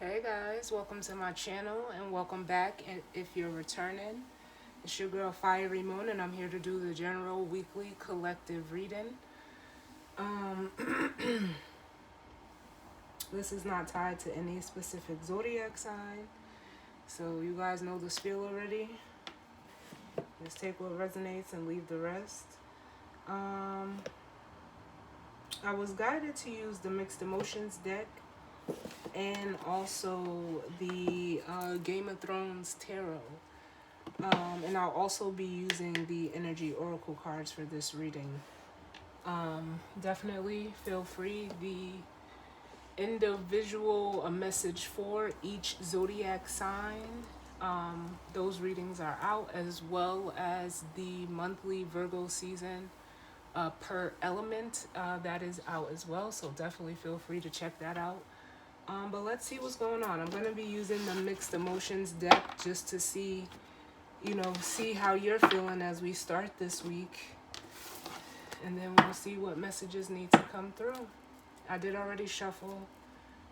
Hey guys, welcome to my channel and welcome back if you're returning. It's your girl Fiery Moon and I'm here to do the general weekly collective reading. Um, this is not tied to any specific zodiac sign, so you guys know the spiel already. Just take what resonates and leave the rest. Um, I was guided to use the Mixed Emotions deck and also the Game of Thrones Tarot. And I'll also be using the Energy Oracle cards for this reading. Definitely feel free. The individual a message for each zodiac sign. Those readings are out, as well as the monthly Virgo season per element that is out as well. So definitely feel free to check that out. But let's see what's going on. I'm going to be using the Mixed Emotions deck just to see how you're feeling as we start this week. And then we'll see what messages need to come through. I did already shuffle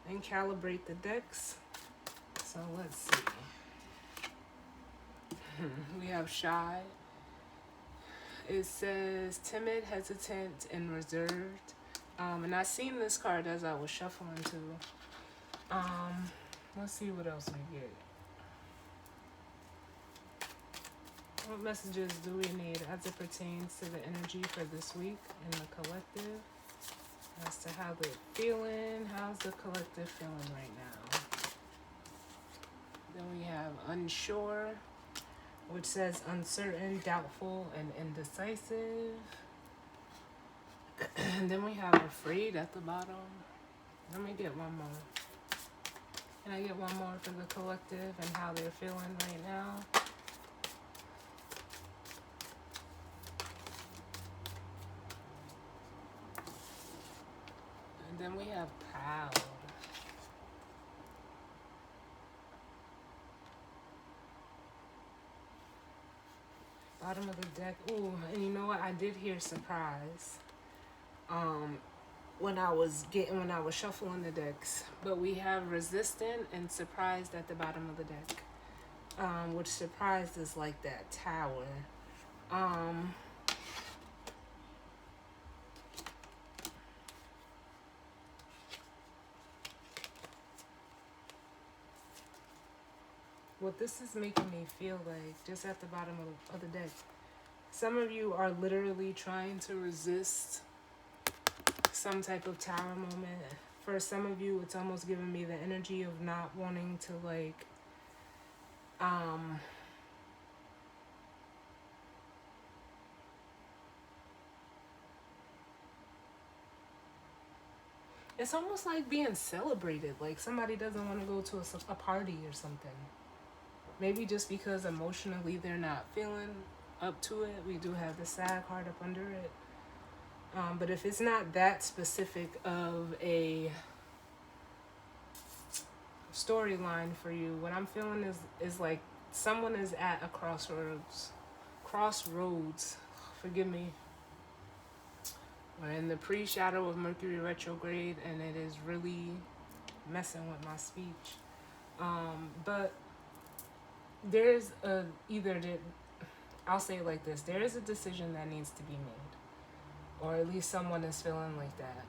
and calibrate the decks. So let's see. We have Shy. It says timid, hesitant, and reserved. And I seen this card as I was shuffling too. Let's see what else we get. What messages do we need as it pertains to the energy for this week in the collective? As to how they're feeling. How's the collective feeling right now? Then we have unsure, which says uncertain, doubtful, and indecisive. And then we have afraid at the bottom. Let me get one more. Can I get one more for the collective and how they're feeling right now? And then we have proud. Bottom of the deck. Ooh, and you know what? I did hear surprise. When I was shuffling the decks. But we have resistant and surprised at the bottom of the deck. Which surprised is like that tower. What this is making me feel like, just at the bottom of the deck, some of you are literally trying to resist some type of tower moment. For some of you, it's almost giving me the energy of not wanting to it's almost like being celebrated. Like somebody doesn't want to go to a party or something. Maybe just because emotionally they're not feeling up to it. We do have the sad card up under it. But if it's not that specific of a storyline for you, what I'm feeling is like someone is at a crossroads. Forgive me. We're in the pre-shadow of Mercury retrograde, and it is really messing with my speech. But there's I'll say it like this: there is a decision that needs to be made, or at least someone is feeling like that.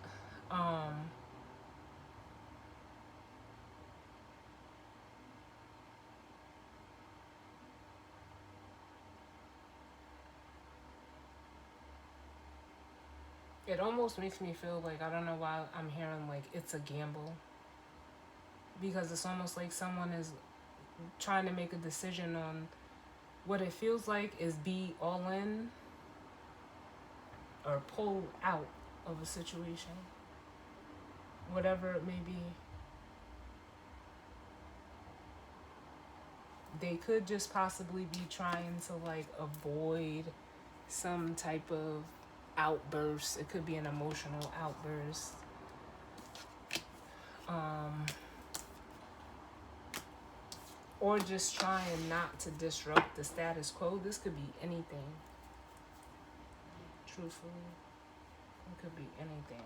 It almost makes me feel like, I don't know why I'm hearing like it's a gamble, because it's almost like someone is trying to make a decision on what it feels like is be all in or pull out of a situation, whatever it may be. They could just possibly be trying to like avoid some type of outburst. It could be an emotional outburst. Or just trying not to disrupt the status quo. This could be anything. Truthfully, it could be anything.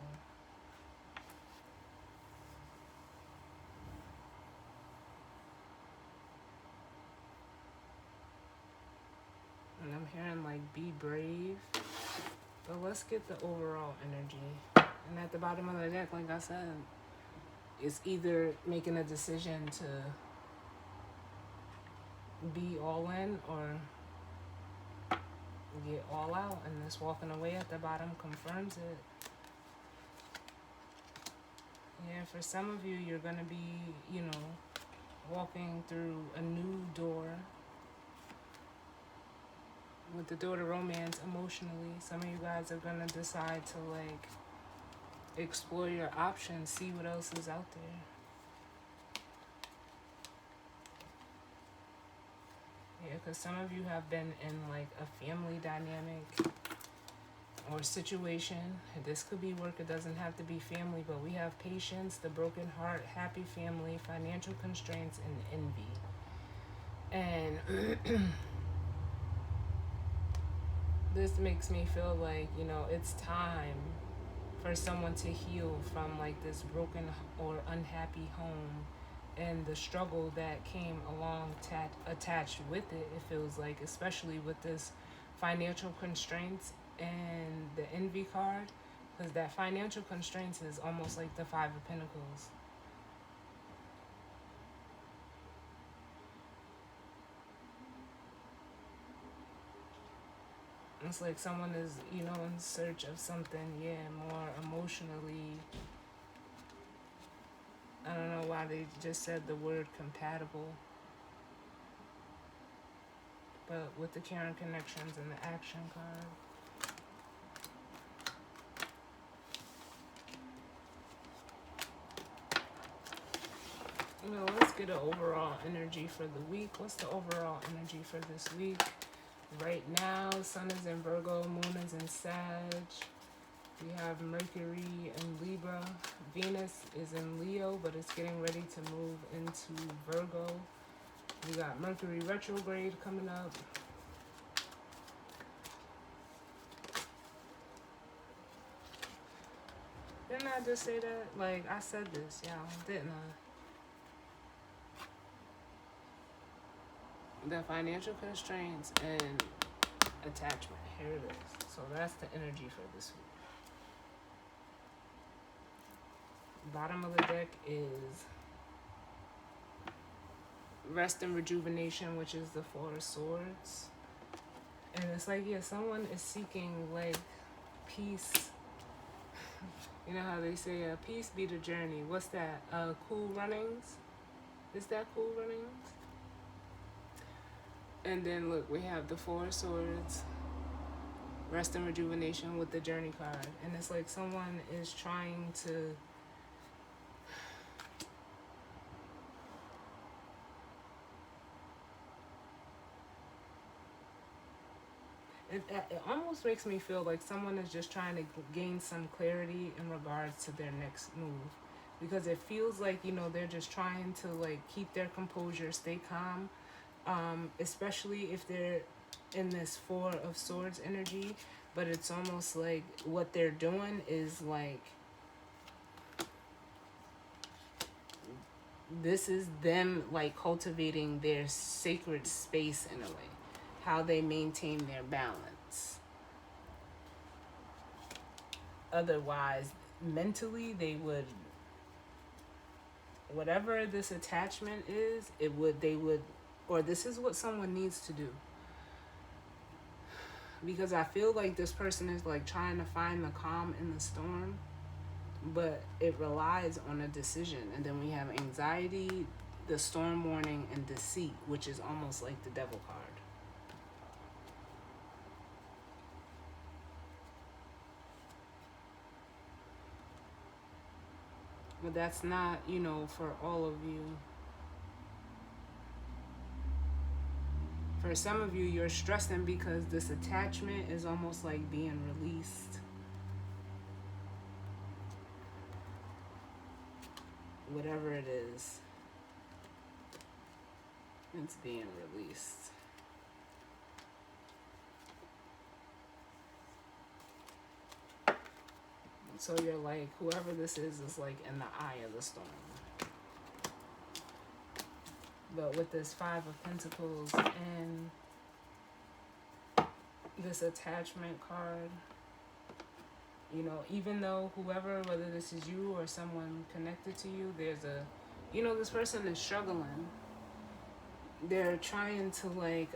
hearing like be brave. But let's get the overall energy. And at the bottom of the deck, like I said, it's either making a decision to be all in or get all out, and this walking away at the bottom confirms it. Yeah, for some of you, you're going to be, walking through a new door with the door to romance emotionally. Some of you guys are going to decide to, like, explore your options, see what else is out there. Yeah, because some of you have been in, like, a family dynamic or situation. This could be work, it doesn't have to be family, but we have patience, the broken heart, happy family, financial constraints, and envy. And this makes me feel like, it's time for someone to heal from like this broken or unhappy home and the struggle that came along attached with it. It feels like, especially with this financial constraints and the envy card, because that financial constraints is almost like the Five of Pentacles. It's like someone is, in search of something, more emotionally. I don't know why they just said the word compatible. But with the Caring Connections and the action card. Let's get an overall energy for the week. What's the overall energy for this week? Right now, Sun is in Virgo, Moon is in Sag. We have Mercury in Libra. Venus is in Leo, but it's getting ready to move into Virgo. We got Mercury retrograde coming up. Didn't I just say that? Like, I said this, y'all, didn't I? The financial constraints and attachment. Here it is. So that's the energy for this week. Bottom of the deck is Rest and Rejuvenation, which is the Four of Swords. And it's like, someone is seeking, like, peace. You know how they say, peace be the journey. What's that? Cool Runnings? Is that Cool Runnings? And then, look, we have the Four of Swords, Rest and Rejuvenation with the Journey card. And it's like someone is trying to it almost makes me feel like someone is just trying to gain some clarity in regards to their next move, because it feels like, they're just trying to, like, keep their composure, stay calm, especially if they're in this Four of Swords energy. But it's almost like what they're doing is like, this is them, like, cultivating their sacred space in a way, how they maintain their balance. Otherwise, mentally, they would, whatever this attachment is, or this is what someone needs to do. Because I feel like this person is, like, trying to find the calm in the storm, but it relies on a decision. And then we have anxiety, the storm warning, and deceit, which is almost like the Devil card. But that's not, for all of you. For some of you, you're stressing because this attachment is almost like being released. Whatever it is, it's being released. So you're like, whoever this is like in the eye of the storm. But with this Five of Pentacles and this attachment card. You know, even though whoever, whether this is you or someone connected to you, there's a, you know, this person is struggling. They're trying to like,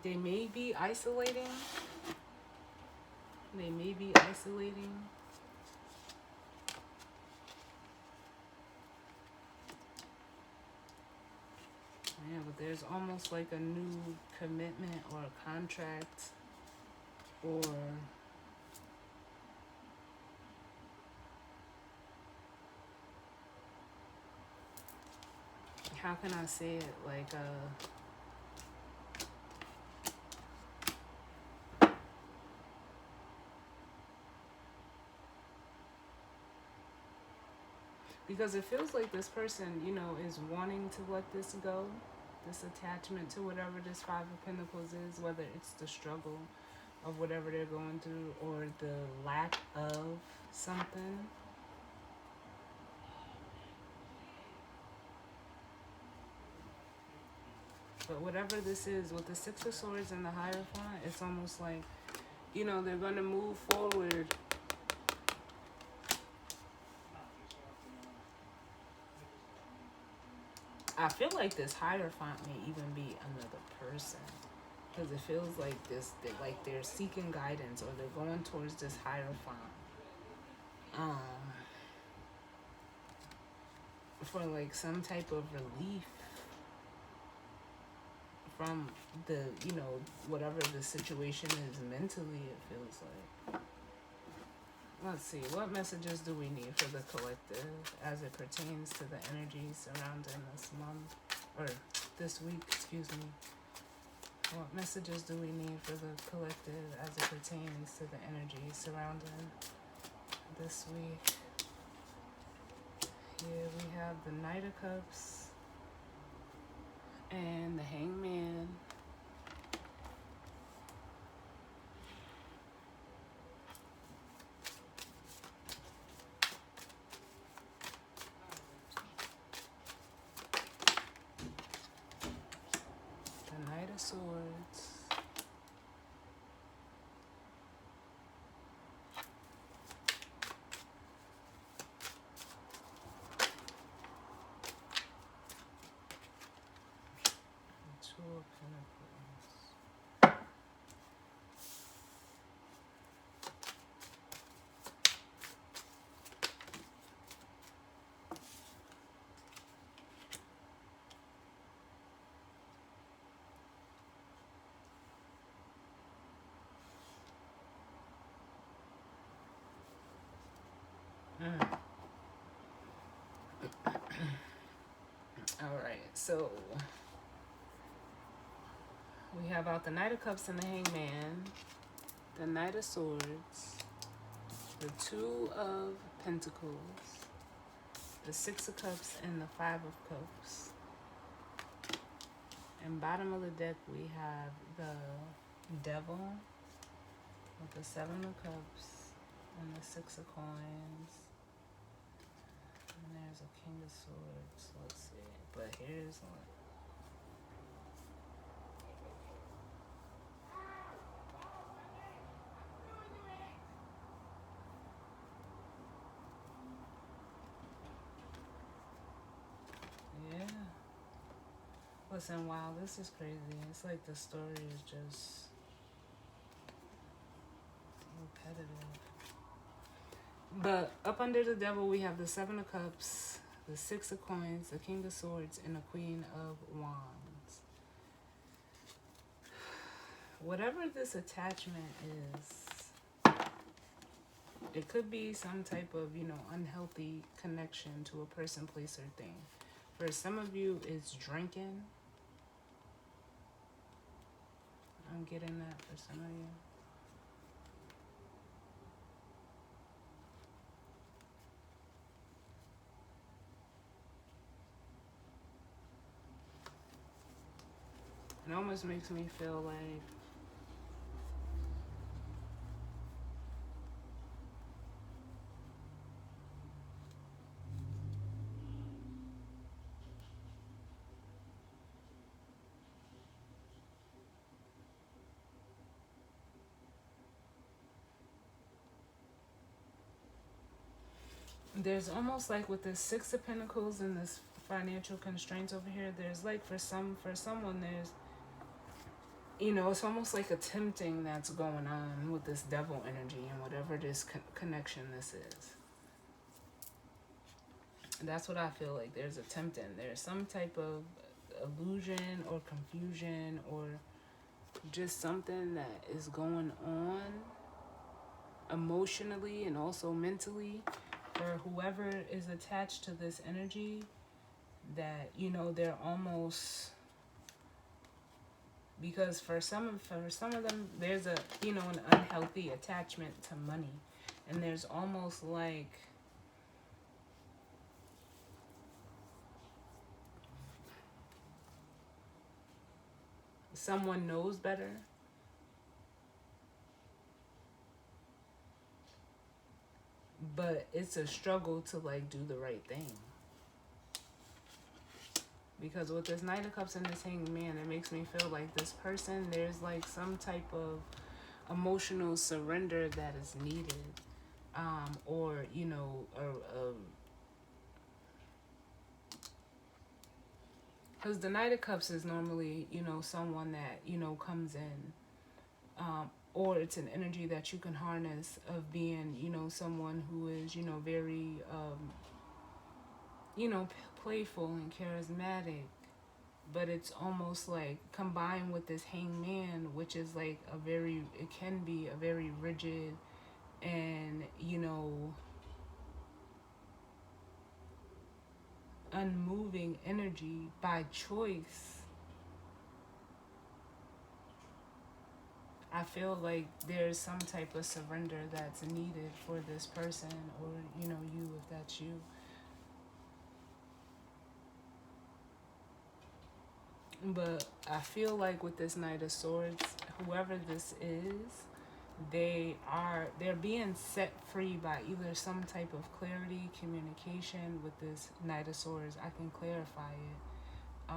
they may be isolating. They may be isolating. Yeah, but there's almost like a new commitment or a contract or how can I say it? Like because it feels like this person, you know, is wanting to let this go, this attachment to whatever this Five of Pentacles is, whether it's the struggle of whatever they're going through or the lack of something. But whatever this is, with the Six of Swords and the Hierophant, it's almost like, you know, they're going to move forward. I feel like this Hierophant may even be another person. Because it feels like this, like they're seeking guidance or they're going towards this Hierophant. For like some type of relief from the, you know, whatever the situation is mentally, it feels like. Let's see, what messages do we need for the collective as it pertains to the energies surrounding this month, or this week, excuse me. What messages do we need for the collective as it pertains to the energies surrounding this week? Here we have the Knight of Cups and the Hangman. The Knight of Swords. The Two of Pentacles. Alright, so we have out the Knight of Cups and the Hangman, the Knight of Swords, the Two of Pentacles, the Six of Cups, and the Five of Cups. And bottom of the deck we have the Devil with the Seven of Cups and the Six of Coins. And there's a King of Swords. Let's see. But here's one. Yeah. Listen, wow, this is crazy. It's like the story is just repetitive. But up under the Devil, we have the Seven of Cups, the Six of Coins, the King of Swords, and the Queen of Wands. Whatever this attachment is, it could be some type of, you know, unhealthy connection to a person, place, or thing. For some of you, it's drinking. I'm getting that for some of you. It almost makes me feel like there's almost like with this Six of Pentacles and this financial constraints over here, there's like for someone there's, you know, it's almost like a tempting that's going on with this devil energy and whatever this connection this is. That's what I feel like. There's a tempting. There's some type of illusion or confusion or just something that is going on emotionally and also mentally for whoever is attached to this energy, that, you know, they're almost, because for some of them there's a, you know, an unhealthy attachment to money, and there's almost like someone knows better, but it's a struggle to like do the right thing. Because with this Knight of Cups and this Hanged Man, it makes me feel like this person, there's like some type of emotional surrender that is needed, or, you know, because the Knight of Cups is normally, you know, someone that, you know, comes in, or it's an energy that you can harness of being, you know, someone who is, you know, very, you know, playful and charismatic. But it's almost like combined with this Hanged Man, which is like a very, it can be a very rigid and, you know, unmoving energy by choice. I feel like there's some type of surrender that's needed for this person, or, you know, you, if that's you. But I feel like with this Knight of Swords, whoever this is, they're being set free by either some type of clarity, communication. With this Knight of Swords, I can clarify it.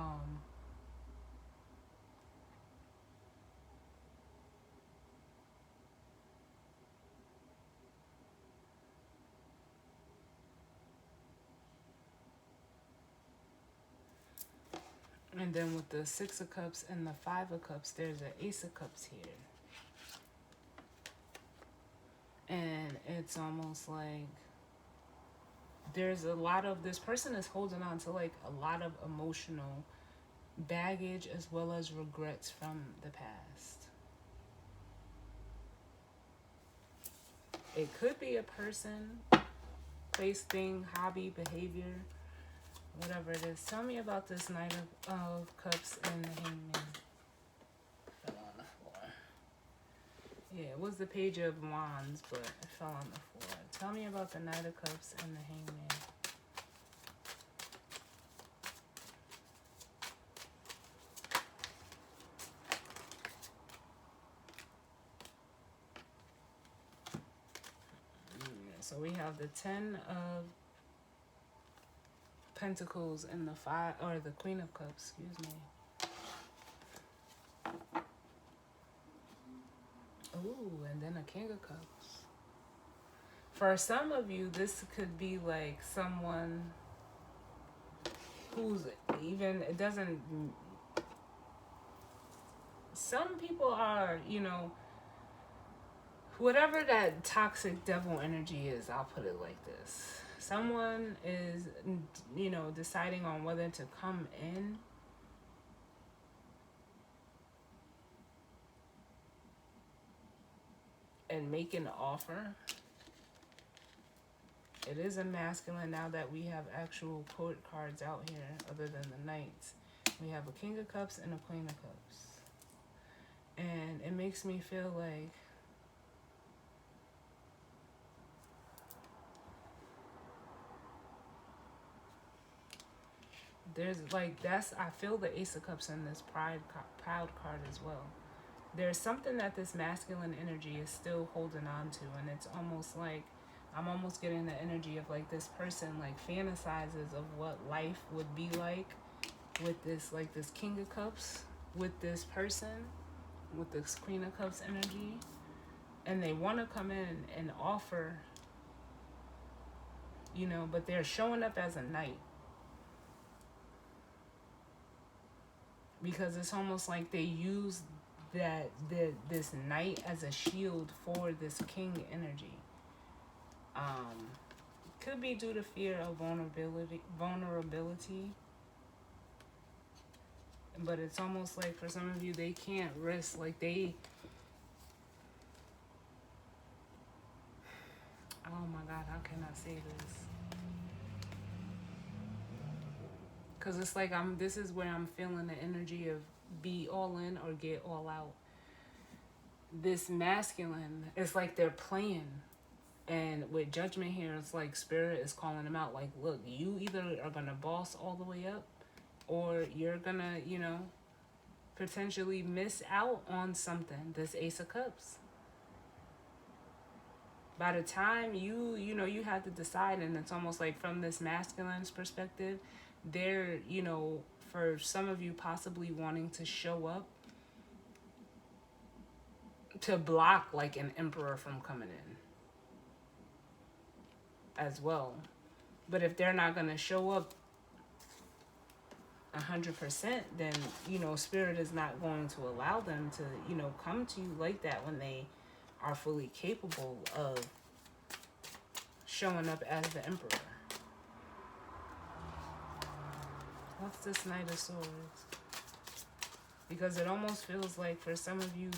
And then with the Six of Cups and the Five of Cups, there's an Ace of Cups here. And it's almost like there's a lot of, this person is holding on to like a lot of emotional baggage as well as regrets from the past. It could be a person, place, thing, hobby, behavior, whatever it is. Tell me about this Knight of Cups and the Hanged Man. Fell on the floor. Yeah, it was the Page of Wands, but it fell on the floor. Tell me about the Knight of Cups and the Hanged Man. So we have the Ten of Pentacles and the Five, or the Queen of Cups, excuse me. Ooh, and then a King of Cups. For some of you, this could be like someone who's even, it doesn't, some people are, you know, whatever that toxic devil energy is, I'll put it like this. Someone is, you know, deciding on whether to come in and make an offer. It is a masculine now that we have actual court cards out here other than the Knights. We have a King of Cups and a Queen of Cups. And it makes me feel like there's like, that's, I feel the Ace of Cups in this proud card as well. There's something that this masculine energy is still holding on to, and it's almost like I'm almost getting the energy of like this person like fantasizes of what life would be like with this, like this King of Cups with this person with this Queen of Cups energy, and they want to come in and offer but they're showing up as a knight because it's almost like they use this knight as a shield for this king energy. Could be due to fear of vulnerability, but it's almost like for some of you they can't risk, like oh my god, how can I say this? Because it's like this is where I'm feeling the energy of be all in or get all out. This masculine, it's like they're playing. And with judgment here, it's like spirit is calling them out. Like, look, you either are going to boss all the way up or you're going to, potentially miss out on something. This Ace of Cups. By the time you have to decide, and it's almost like from this masculine's perspective, they're, for some of you possibly wanting to show up to block like an emperor from coming in as well. But if they're not going to show up 100%, then, spirit is not going to allow them to, come to you like that when they are fully capable of showing up as the emperor. What's this Knight of Swords? Because it almost feels like for some of you,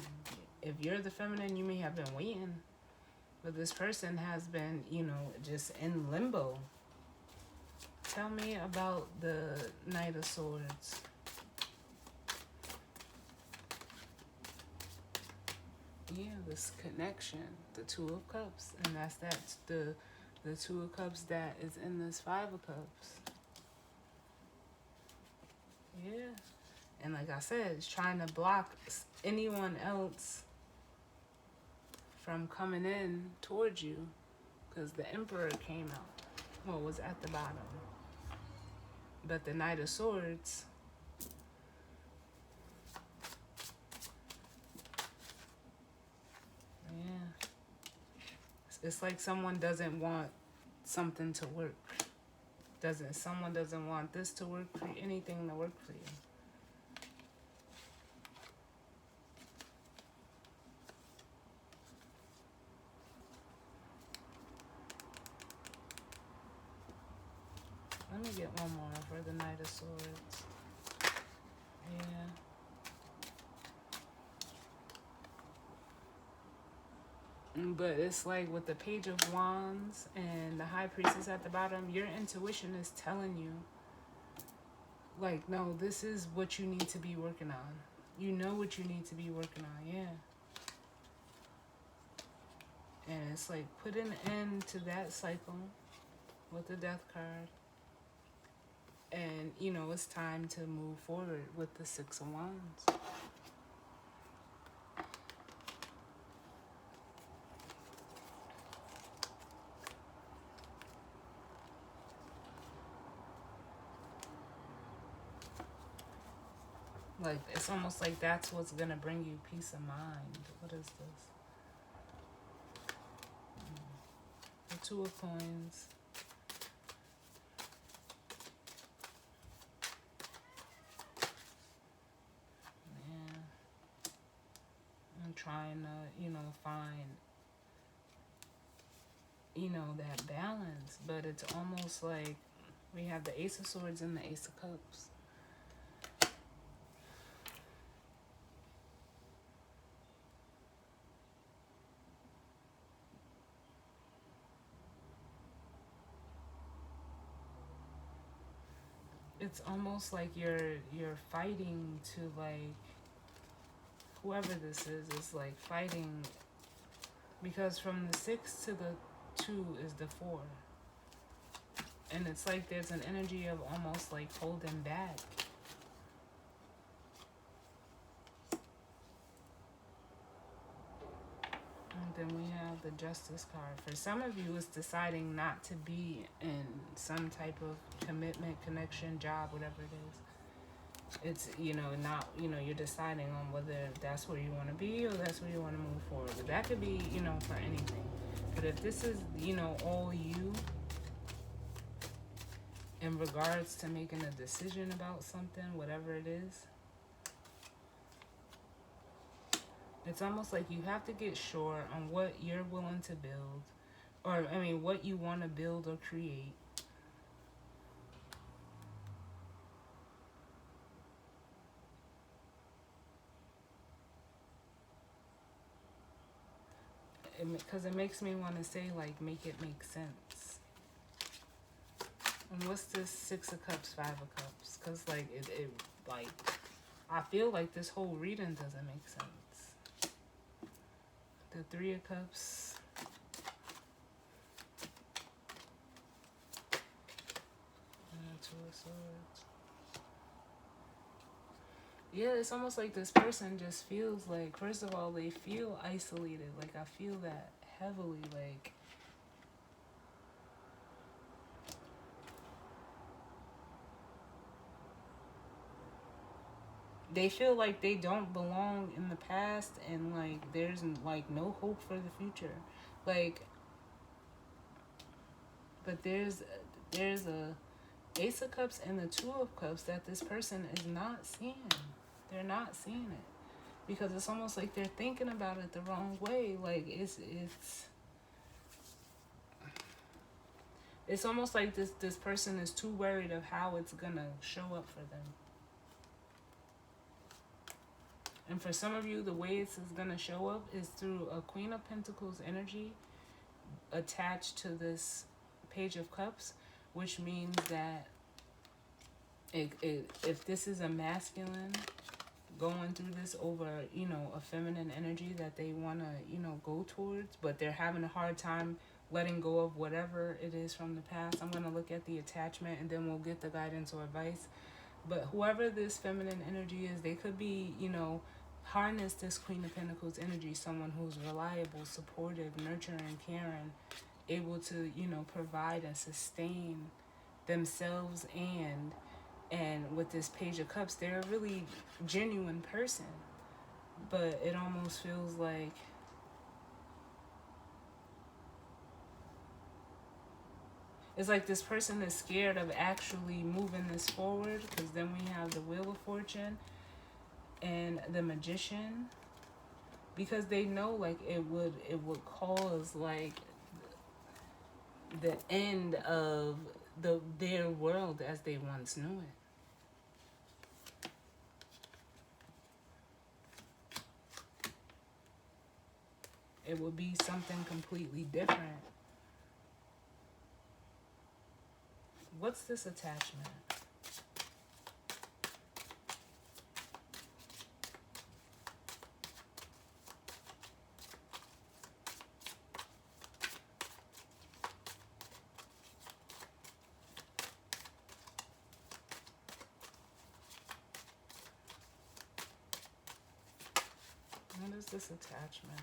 if you're the feminine, you may have been waiting. But this person has been, just in limbo. Tell me about the Knight of Swords. Yeah, this connection, the Two of Cups. And that's the Two of Cups that is in this Five of Cups. Yeah. And like I said, it's trying to block anyone else from coming in towards you because the Emperor came out. Well, was at the bottom. But the Knight of Swords, yeah. It's like someone doesn't want something to work. Someone doesn't want this to work for you, anything to work for you. Let me get one more for the Knight of Swords. Yeah. But it's like with the Page of Wands and the High Priestess at the bottom, your intuition is telling you, like, no, this is what you need to be working on. You know what you need to be working on, yeah. And it's like, put an end to that cycle with the Death card. And, it's time to move forward with the Six of Wands. Like, it's almost like that's what's going to bring you peace of mind. What is this? The Two of Coins. Yeah. I'm trying to, find, that balance. But it's almost like we have the Ace of Swords and the Ace of Cups. It's almost like you're fighting to, like, whoever this is like fighting, because from the 6 to the 2 is the 4. And it's like there's an energy of almost like holding back. And then we have the Justice card. For some of you, it's deciding not to be in some type of commitment, connection, job, whatever it is. It's, not, you're deciding on whether that's where you want to be or that's where you want to move forward. But that could be, for anything. But if this is, all you, in regards to making a decision about something, whatever it is. It's almost like you have to get sure on what you're willing to build, or I mean, what you want to build or create. Because it makes me want to say, like, make it make sense. And what's this 6 of Cups, 5 of Cups? Because, like, like, I feel like this whole reading doesn't make sense. The 3 of Cups. And the 2 of Swords. Yeah, it's almost like this person just feels like, first of all, they feel isolated. Like, I feel that heavily. Like, they feel like they don't belong in the past, and like there's like no hope for the future. Like, but there's a Ace of Cups and the 2 of Cups that this person is not seeing. They're not seeing it because it's almost like they're thinking about it the wrong way. Like, it's almost like this person is too worried of how it's gonna show up for them. And for some of you, the way it's gonna show up is through a Queen of Pentacles energy attached to this Page of Cups, which means that if this is a masculine going through this over, you know, a feminine energy that they want to, you know, go towards, but they're having a hard time letting go of whatever it is from the past. I'm going to look at the attachment and then we'll get the guidance or advice. But whoever this feminine energy is, they could be, you know, harness this Queen of Pentacles energy, someone who's reliable, supportive, nurturing, caring, able to, you know, provide and sustain themselves. And with this Page of Cups, they're a really genuine person. But it almost feels like it's like this person is scared of actually moving this forward, because then we have the Wheel of Fortune and the Magician, because they know like it would cause like the end of their world as they once knew it. It would be something completely different. What's this attachment? What is this attachment?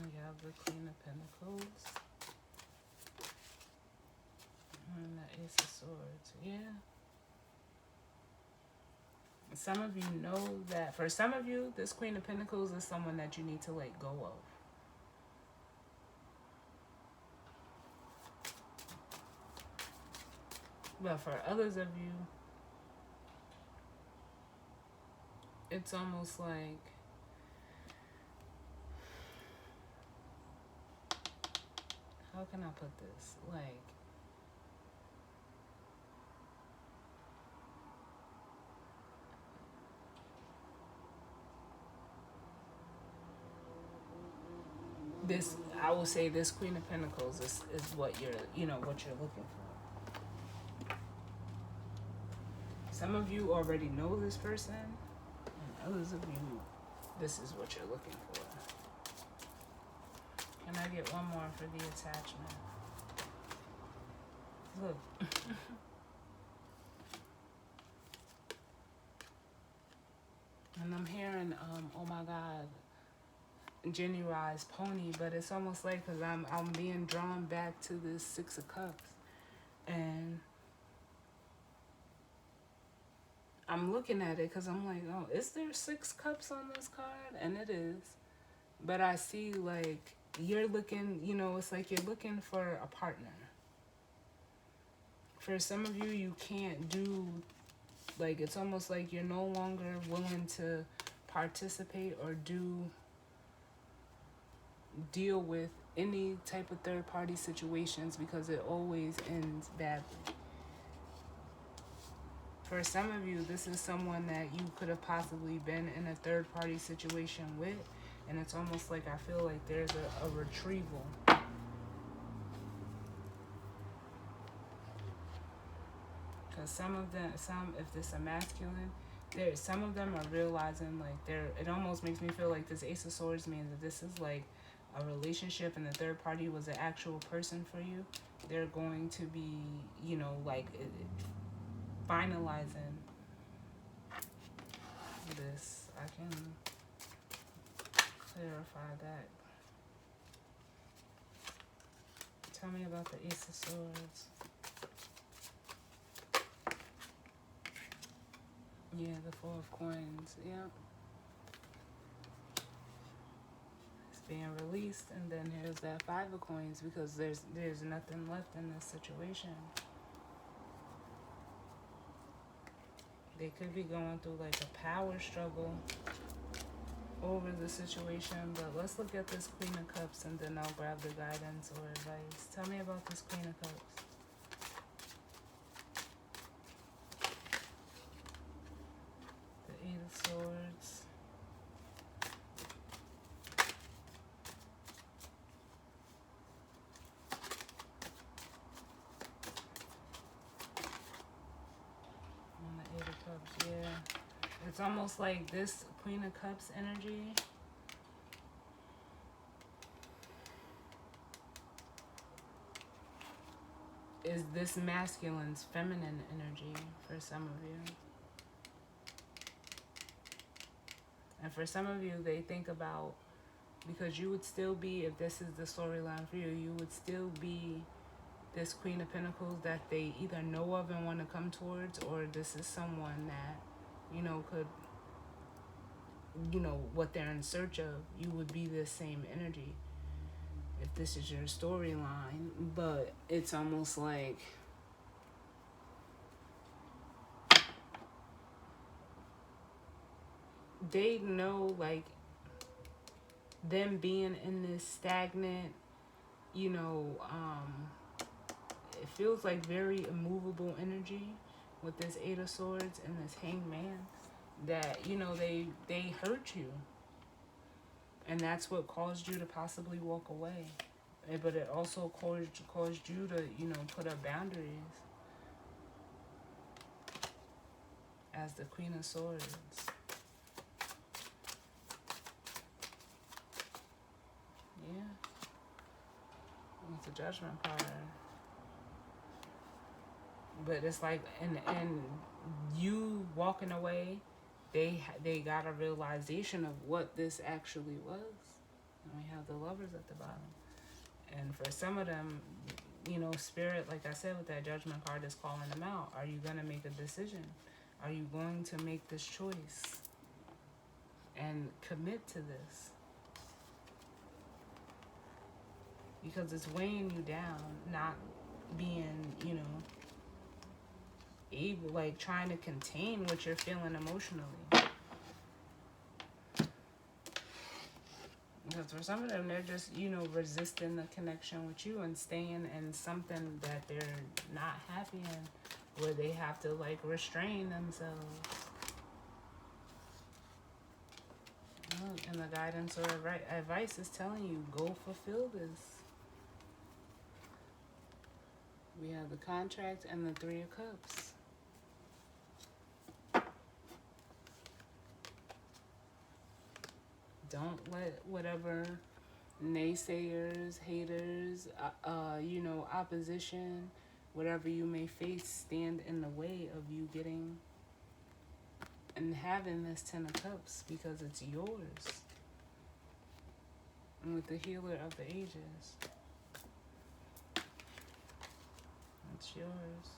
We have the Queen of Pentacles and the Ace of Swords. Yeah. Some of you know that, for some of you, this Queen of Pentacles is someone that you need to let go of. But for others of you, it's almost like how can I put this? Like, this, I will say this Queen of Pentacles is what you're, you know, what you're looking for. Some of you already know this person, and others of you, this is what you're looking for. Can I get one more for the attachment? Look. And I'm hearing, oh my God, Jenny Rise Pony, but it's almost like, because I'm being drawn back to this 6 of Cups. And I'm looking at it because I'm like, oh, is there 6 cups on this card? And it is. But I see like you're looking, it's like you're looking for a partner. For some of you, you can't do, like, it's almost like you're no longer willing to participate or deal with any type of third party situations because it always ends badly. For some of you, this is someone that you could have possibly been in a third party situation with, and it's almost like I feel like there's a retrieval. Because if this a masculine, some of them are realizing like it almost makes me feel like this Ace of Swords means that this is like a relationship and the third party was an actual person for you. They're going to be, finalizing this. I can clarify that. Tell me about the Ace of Swords. Yeah, the Four of Coins. Yeah. It's being released, and then here's that Five of Coins because there's nothing left in this situation. They could be going through like a power struggle over the situation, but let's look at this Queen of Cups and then I'll grab the guidance or advice. Tell me about this Queen of Cups. The Eight of Swords. And the Eight of Cups, yeah. It's almost like this Queen of Cups energy is this masculine's feminine energy for some of you. And for some of you, they think about, because you would still be, if this is the storyline for you, you would still be this Queen of Pentacles that they either know of and want to come towards, or this is someone that, could, what they're in search of. You would be this same energy if this is your storyline. But it's almost like they know, like, them being in this stagnant, it feels like very immovable energy with this Eight of Swords and this Hanged Man, that, they hurt you. And that's what caused you to possibly walk away. But it also caused you to, put up boundaries. As the Queen of Swords. Yeah. It's a Judgment card. But it's like, and you walking away, they got a realization of what this actually was. And we have the Lovers at the bottom. And for some of them, Spirit, like I said with that Judgment card, is calling them out. Are you going to make a decision? Are you going to make this choice and commit to this? Because it's weighing you down, not being, able, like, trying to contain what you're feeling emotionally. Because for some of them, they're just, resisting the connection with you and staying in something that they're not happy in, where they have to, like, restrain themselves. And the guidance or advice is telling you, go fulfill this. We have the contract and the Three of Cups. Don't let whatever naysayers, haters, opposition, whatever you may face, stand in the way of you getting and having this Ten of Cups, because it's yours. And with the Healer of the Ages, it's yours.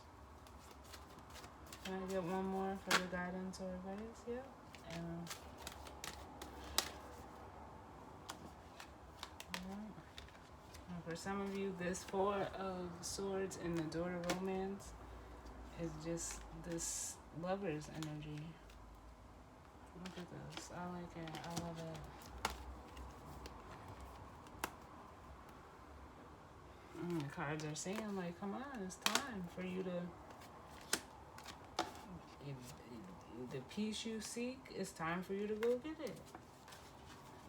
Can I get one more for the guidance or advice? Yeah. And for some of you, this Four of Swords in the Door to Romance is just this lover's energy. Look at this. I like it. I love it. The cards are saying, like, come on, it's time for you to... the peace you seek, it's time for you to go get it.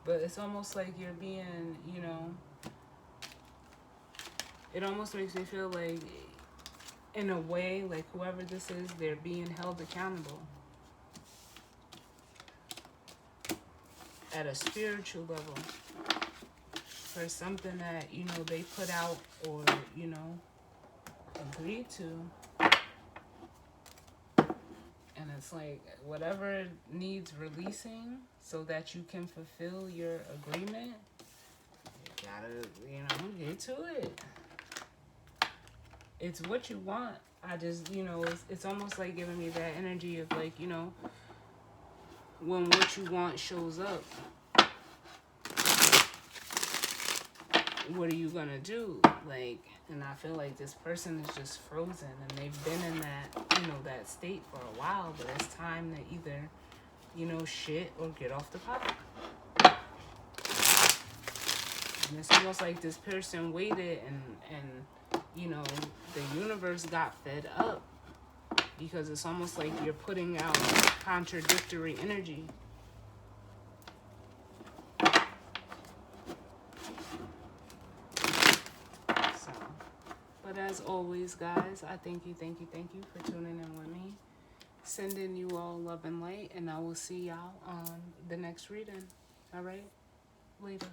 But it's almost like you're being, you know... It almost makes me feel like, in a way, like whoever this is, they're being held accountable. At a spiritual level. For something that, you know, they put out or, you know, agreed to. And it's like, whatever needs releasing so that you can fulfill your agreement, you gotta, you know, get to it. It's what you want. I just, you know, it's almost like giving me that energy of like, you know, when what you want shows up, what are you gonna do? Like, and I feel like this person is just frozen and they've been in that, you know, that state for a while, but it's time to either, you know, shit or get off the pot. And it's almost like this person waited and you know, the universe got fed up because it's almost like you're putting out contradictory energy. So, but as always, guys, I thank you for tuning in with me. Sending you all love and light, and I will see y'all on the next reading. All right? Later.